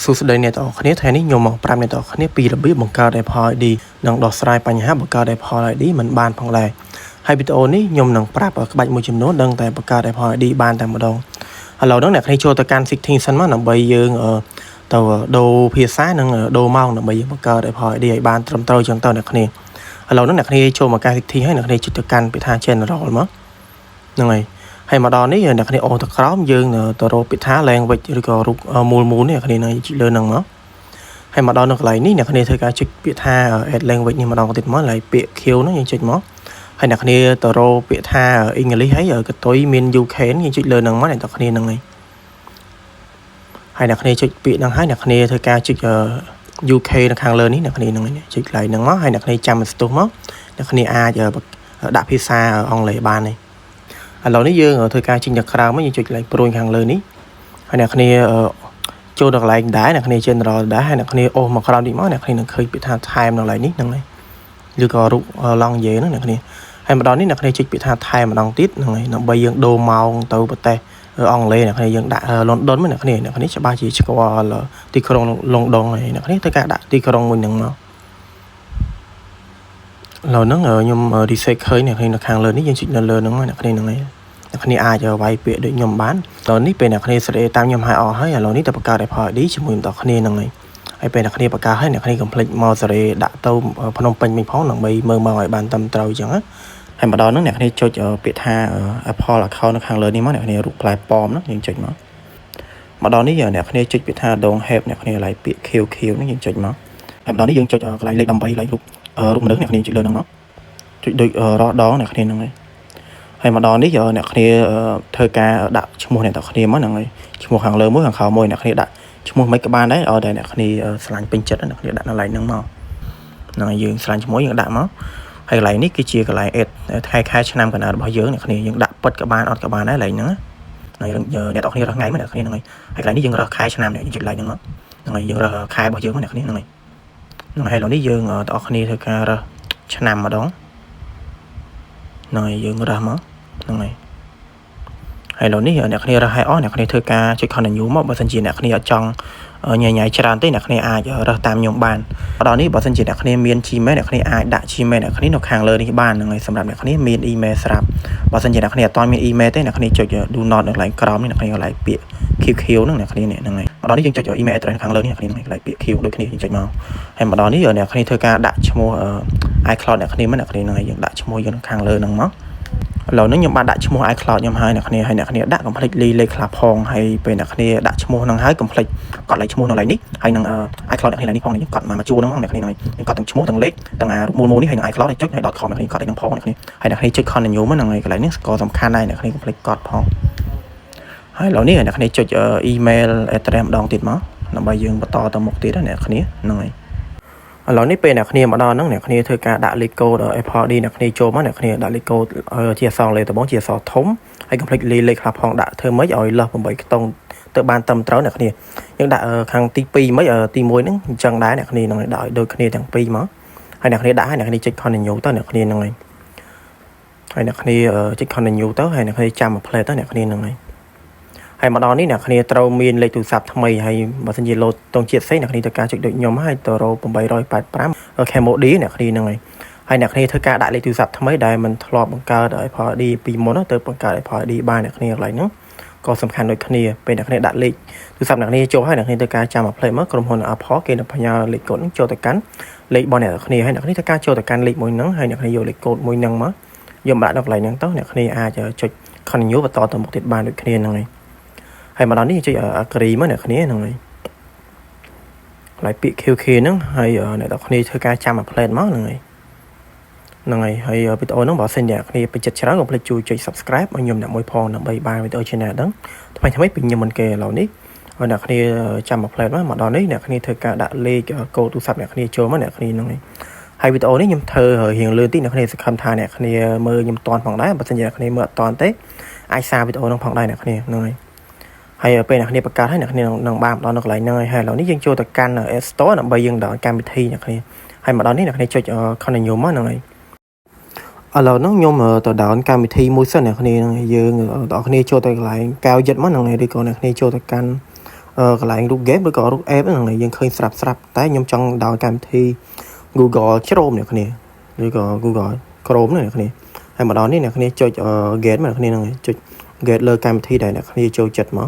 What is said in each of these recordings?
សួស្តីអ្នកទាំងអស់គ្នាថ្ងៃនេះខ្ញុំមកប្រាប់អ្នកទាំងអស់គ្នាពីរបៀបបង្កើត Apple ID និងដោះស្រាយបញ្ហាបង្កើត Apple ID មិនបានផងដែរហើយវីដេអូនេះខ្ញុំនឹងប្រាប់ក្បាច់មួយចំនួនដឹងតែបង្កើត Apple ID បានតែម្ដងឥឡូវហ្នឹងអ្នកគ្នាចូលទៅកាន់ Settings សិនមកដើម្បីយើងទៅដូរភាសានិងដូរម៉ោងដើម្បីយើងបង្កើត Apple ID ឲ្យបានត្រឹមត្រូវចឹងទៅអ្នកគ្នាឥឡូវហ្នឹងអ្នកគ្នាចូលមកកាន់ Settings ហើយអ្នកគ្នាចុចទៅកាន់ពាក្យថា General មកហ្នឹងហើយហើយមកដល់នេះអ្នកគ្នាអូនទៅក្រោមយើងទៅរកពាក្យថា language ឬក៏រូបមូលនេះអ្នកគ្នានឹងចុចលើហ្នឹងមកហើយមកដល់នៅកន្លែងនេះអ្នកគ្នាធ្វើការចុចពាក្យថា add language នេះម្ដងទៀតមកហើយពាក្យ Q ហ្នឹងយើងចុចមកហើយអ្នកគ្នាទៅរកពាក្យថា English ហើយកតុយមាន UK យើងចុចលើហ្នឹងមកអ្នកទាំងគ្នាហ្នឹងហើយអ្នកគ្នាចុចពាក្យហ្នឹងហើយអ្នកគ្នាធ្វើការចុច UK នៅខាងលើនេះអ្នកគ្នាហ្នឹងចុចកន្លែងហ្នឹងមកហើយអ្នកគ្នាចាំបន្ទុះមកអ្នកគ្នាអាចដាក់ភាសាអង់គ្លេសបានទេឥឡូវនេះយើងធ្វើការចេញទៅក្រៅមកយើងចុចកន្លែងព្រួយខាងលើនេះហើយអ្នកគ្នាចូលដល់កន្លែងដែរអ្នកគ្នា General ដែរហើយអ្នកគ្នាអូសមកក្រោមតិចមកអ្នកគ្នានឹងឃើញពាក្យថា Time នៅកន្លែងនេះហ្នឹងហើយឬក៏រូបឡង់យេហ្នឹងអ្នកគ្នាហើយម្ដងនេះអ្នកគ្នាចុចពាក្យថា Time ម្ដងទៀតហ្នឹងហើយដើម្បីយើងដូរម៉ោងទៅប្រទេសអង់គ្លេសអ្នកគ្នាយើងដាក់ London មកអ្នកគ្នាច្បាស់ជាស្គាល់ទីក្រុង London ហើយអ្នកគ្នាធ្វើការដាក់ទីក្រុងមួយហ្នឹងមកឥឡូវហ្នឹងខ្ញុំ reset ឃើញអ្នកគ្នានៅខាងលើនេះយើងចុចនៅលើហ្នឹងអ្នកគ្នាហ្នឹងហើយអ្នកគ្នាអាចវាយពាក្យដូចខ្ញុំបានតោះនេះពេលអ្នកគ្នាសេរីតាមខ្ញុំឲ្យអស់ហើយឥឡូវនេះទៅបង្កើត Apple ID ជាមួយបងប្អូនគ្នាហ្នឹងហើយពេលអ្នកគ្នាបង្កើតហើយអ្នកគ្នាកុំភ្លេចមកសេរីដាក់ទៅភ្នំពេញវិញផងដើម្បីមើលមកឲ្យបានត្រឹមត្រូវអញ្ចឹងហើយម្ដងហ្នឹងអ្នកគ្នាចុចពាក្យថា Apple account នៅខាងលើនេះមកអ្នកគ្នារូបផ្លែប៉ោមហ្នឹងយើងចុចមកម្ដងនេះអ្នកគ្នាចុចពាក្យថា Don't have អ្នកគ្នាឡើងពាក្យ QQ ហ្នឹងយើងចុចមកហើយម្ដងនេះយើងចុចកន្លែងលេខ18ឡើងរូបមនុស្សអ្នកគ្នាចុចលើហ្នឹងមកចុចដូចរដងអ្នកគ្នាហ្នឹងហើយម្ដងនេះអ្នកគ្នាធ្វើការដាក់ឈ្មោះអ្នកទាំងគ្នាមកហ្នឹងហើយឈ្មោះខាងលើមួយខាងក្រោមមួយអ្នកគ្នាដាក់ឈ្មោះមិនក៏បានដែរឲ្យតែអ្នកគ្នាឆ្លាញ់ពេញចិត្តអ្នកគ្នាដាក់នៅកន្លែងហ្នឹងមកហ្នឹងហើយយើងឆ្លាញ់ឈ្មោះយើងដាក់មកហើយកន្លែងនេះគឺជាកន្លែង add ខែឆ្នាំកណ្ដាលរបស់យើងអ្នកគ្នាយើងដាក់ពិតក៏បានអត់ក៏បានដែរកន្លែងហ្នឹងហើយអ្នកទាំងគ្នារើសថ្ងៃមកអ្នកគ្នាហ្នឹងហើយកន្លែងនេះយើងរើសខែឆ្នាំនេះយើងចុចកន្លែងហ្នឹងមកហ្នឹងហើយយើងរើសខែរបស់យើងមកអ្នកគ្នាហ្នឹងហើយហើយឥឡូវនេះយើងទាំងអស់គ្នាធ្វើការរើសឆ្នាំម្ដងហ្នឹងហើយយើងរើសមកហ្នឹងហើយឥឡូវនេះអ្នកគ្នារើសឲ្យអស់អ្នកគ្នាធ្វើការចុច continue មកបើសិនជាអ្នកគ្នាអត់ចង់ញ៉ៃច្រើនទេអ្នកគ្នាអាចរើសតាមខ្ញុំបានដល់នេះបើសិនជាអ្នកគ្នាមាន Gmail អ្នកគ្នាអាចដាក់ Gmail អ្នកគ្នានៅខាងលើនេះបានហ្នឹងហើយសម្រាប់អ្នកគ្នាមាន email ស្រាប់បើសិនជាអ្នកគ្នាអត់ទាន់មាន email ទេអ្នកគ្នាចុច do not នៅកន្លែងក្រោមនេះអ្នកគ្នាកន្លែងពាក្យ QQ ហ្នឹងអ្នកគ្នាហ្នឹងហើយដល់នេះយើងចុច email address ខាងលើនេះអ្នកគ្នាកន្លែងពាក្យ Q ដូចគ្នាយើងចុចមកហើយម្ដងនេះអ្នកគ្នាធ្វើការដាក់ឈ្មោះ iCloud អ្នកគ្នាមកអ្នកគ្នាហ្នឹងហើយយើងដាក់ឈ្មោះយើងខាងលើហ្នឹងមកឥឡូវនេះខ្ញុំបានដាក់ឈ្មោះ iCloud ខ្ញុំហើយអ្នកគ្នាដាក់កុំភ្លេចលេខខ្លះផងហើយពេលអ្នកគ្នាដាក់ឈ្មោះហ្នឹងហើយកុំភ្លេចកត់លេខឈ្មោះនៅកន្លែងនេះហើយនឹង iCloud អ្នកគ្នានេះផងខ្ញុំកត់មកជួរហ្នឹងអ្នកគ្នាហ្នឹងខ្ញុំកត់ទាំងឈ្មោះទាំងលេខទាំងមូលនេះហើយនឹង iCloud ចុចហើយ .com អ្នកគ្នាកត់ទាំងផងអ្នកគ្នាហើយអ្នកគ្នាចុច continue មកហ្នឹងហើយកន្លែងនេះក៏សំខាន់ដែរអ្នកគ្នាកុំភ្លេចកត់ផងហើយឥឡូវនេះអ្នកគ្នាចុច email address ម្ដងទៀតមកដើម្បីយើងបន្តទៅមុខទៀតអ្នកគ្នាហ្នឹងហើយឥឡូវនេះពេលអ្នកគ្នាមកដល់ហ្នឹងអ្នកគ្នាធ្វើការដាក់លេខកូដ Apple ID អ្នកគ្នាចូលមកអ្នកគ្នាដាក់លេខកូដជាអក្សរលេខដំបូងជាអក្សរធំហើយកុំភ្លេចលេខខ្លះផងដាក់ធ្វើម៉េចឲ្យលើស8ខ្ទង់ទៅបានត្រឹមត្រូវអ្នកគ្នាយើងដាក់ខាងទី2ម៉េចទី1ហ្នឹងអញ្ចឹងដែរអ្នកគ្នានឹងដាក់ឲ្យដូចគ្នាទាំងពីរមកហើយអ្នកគ្នាដាក់ហើយអ្នកគ្នាចុច continue ទៅអ្នកគ្នាហ្នឹងហើយអ្នកគ្នាចុច continue ទៅហើយអ្នកគ្នាចាំ play ទៅអ្នកគ្នាហ្នឹងហើយមកដល់នេះអ្នកគ្នាត្រូវមានលេខទូរស័ព្ទថ្មីហើយបើសិនជាលោតតងជាតិផ្សេងអ្នកគ្នាត្រូវការចុចដូចខ្ញុំហើយទៅរក885 Camodi អ្នកគ្នាហ្នឹងហើយអ្នកគ្នាធ្វើការដាក់លេខទូរស័ព្ទថ្មីដែលមិនធ្លាប់បង្កើត Apple ID ពីមុនទៅបង្កើត Apple ID បានអ្នកគ្នាកន្លែងហ្នឹងក៏សំខាន់ដូចគ្នាពេលអ្នកគ្នាដាក់លេខទូរស័ព្ទអ្នកគ្នាចូលហើយអ្នកគ្នាត្រូវការចាំ Apply មកក្រុមហ៊ុន Apple គេនឹងផ្ញើលេខកូដហ្នឹងចូលទៅកាន់លេខរបស់អ្នកគ្នាហើយអ្នកគ្នាត្រូវការចូលទៅកាន់លេខមួយហ្នឹងហើយអ្នកគ្នាយកលេខកូដមួយហ្នឹងមកយកមកដាក់នៅកន្លែងហ្នឹងទៅអ្នកគ្នាអាចចុច continue បន្តទៅមុខទៀតបានដូចគ្នាហ្នឹងហើយមកដល់នេះចុច agree មកអ្នកគ្នាហ្នឹងហើយពាក្យ QQ ហ្នឹងហើយអ្នកទាំងគ្នាធ្វើការចាំ apply មកហ្នឹងហើយហើយវីដេអូហ្នឹងបើសិនជាអ្នកគ្នាពេញចិត្តច្រើនកុំភ្លេចជួយចុច subscribe ឲ្យខ្ញុំអ្នកមួយផងដើម្បីបានវីដេអូ channel ហ្នឹងថ្មីពីខ្ញុំមិនគេឥឡូវនេះហើយអ្នកគ្នាចាំ apply មកដល់នេះអ្នកគ្នាធ្វើការដាក់លេខកូដទូរស័ព្ទអ្នកគ្នាចូលមកអ្នកគ្នាហ្នឹងហើយវីដេអូនេះខ្ញុំធ្វើរៀងលឿនតិចអ្នកគ្នាសង្ឃឹមថាអ្នកគ្នាមើលខ្ញុំតន់ផងដែរបើសិនជាអ្នកគ្នាមើលអត់តន់ទេអាចសារវីដេអូហ្នឹងផងដែរអ្នកគ្នាហ្នឹងហើយពេលអ្នកគ្នាបង្កើតហើយអ្នកគ្នានឹងបានដល់នៅកន្លែងហ្នឹងហើយឥឡូវនេះយើងចូលទៅកាន់ App Store ដើម្បីយើងដល់កម្មវិធីអ្នកគ្នាហើយមកដល់នេះអ្នកគ្នាចុច continue មកហ្នឹងហើយឥឡូវហ្នឹងខ្ញុំទៅដល់កម្មវិធីមួយសិនអ្នកគ្នាយើងបងប្អូនចូលទៅកន្លែងកៅយិតមកហ្នឹងហើយឬក៏អ្នកគ្នាចូលទៅកាន់ កន្លែងរូប game ឬក៏រូប app ហ្នឹងយើងឃើញស្រាប់តែខ្ញុំចង់ដល់កម្មវិធី Google Chrome អ្នកគ្នាឬក៏ Google Chrome នេះអ្នកគ្នាហើយម្ដងនេះអ្នកគ្នាចុច get មកអ្នកគ្នាហ្នឹងចុច get លើកម្មវិធីដែលអ្នកគ្នាចូលចិត្តមក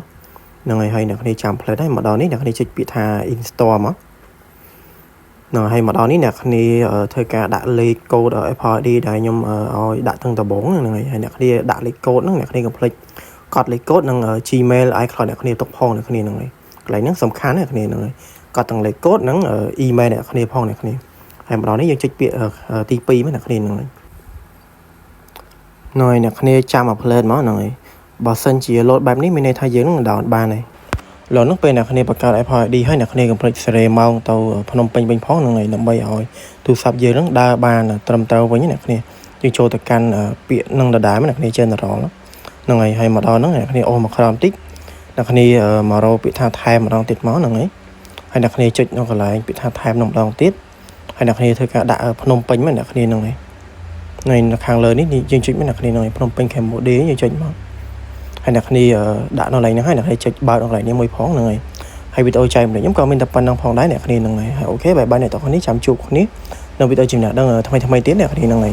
ហ្នឹងហើយអ្នកគ្នាចាំផ្លែដែរម្ដងនេះអ្នកគ្នាចុចពាក្យថា install មកហ្នឹងហើយម្ដងនេះអ្នកគ្នាធ្វើការដាក់លេខកូដ Apple ID ដែលខ្ញុំឲ្យដាក់ទាំងដំបូងហ្នឹងហើយអ្នកគ្នាដាក់លេខកូដហ្នឹងអ្នកគ្នាកុំភ្លេចកត់លេខកូដនិង Gmail iCloud អ្នកគ្នាទុកផងអ្នកគ្នាហ្នឹងហើយកន្លែងហ្នឹងសំខាន់អ្នកគ្នាហ្នឹងហើយកត់ទាំងលេខកូដនិង email អ្នកគ្នាផងអ្នកគ្នាហើយម្ដងនេះយើងចុចពាក្យទី2មកអ្នកគ្នាហ្នឹងហើយអ្នកគ្នាចាំ upload មកហ្នឹងហើយបើសិនជា load បែបនេះមានន័យថាយើងនឹង download បានហើយឥឡូវនោះពេលអ្នកគ្នាបង្កើត Apple ID ហើយអ្នកគ្នាកុំភ្លេច share ម៉ោងទៅភ្នំពេញវិញផងហ្នឹងហើយដើម្បីឲ្យទូរស័ព្ទយើងនឹងដើរបានត្រឹមត្រូវវិញអ្នកគ្នាយើងចូលទៅកាន់ពាក្យនឹងដដែលអ្នកគ្នា general ហ្នឹងហើយមកដល់ហ្នឹងអ្នកគ្នាអូសមកក្រោមតិចអ្នកគ្នាមករកពាក្យថាថែមម្ដងទៀតមកហ្នឹងហើយអ្នកគ្នាចុចនៅកន្លែងពាក្យថាថែមម្ដងទៀតហើយអ្នកគ្នាធ្វើការដាក់ភ្នំពេញមកអ្នកគ្នាហ្នឹងហើយនៅខាងលើនេះយើងចុចមកអ្នកគ្នាហ្នឹងហើយភ្នំពេញ Cambodia យើងចុចមកហើយអ្នកគ្នាដាក់នៅកន្លែងហ្នឹងហើយអ្នកគ្នាចុចបើកនៅកន្លែងនេះមួយផងហ្នឹងហើយវីដេអូចែកម្លេចខ្ញុំក៏មានតែប៉ុណ្្នឹងផងដែរអ្នកគ្នាហ្នឹងហើយអូខេបាយបាយអ្នកទាំងអស់គ្នាចាំជួបគ្នានៅវីដេអូចំណេះដឹងថ្មីទៀតអ្នកគ្នាហ្នឹងហើយ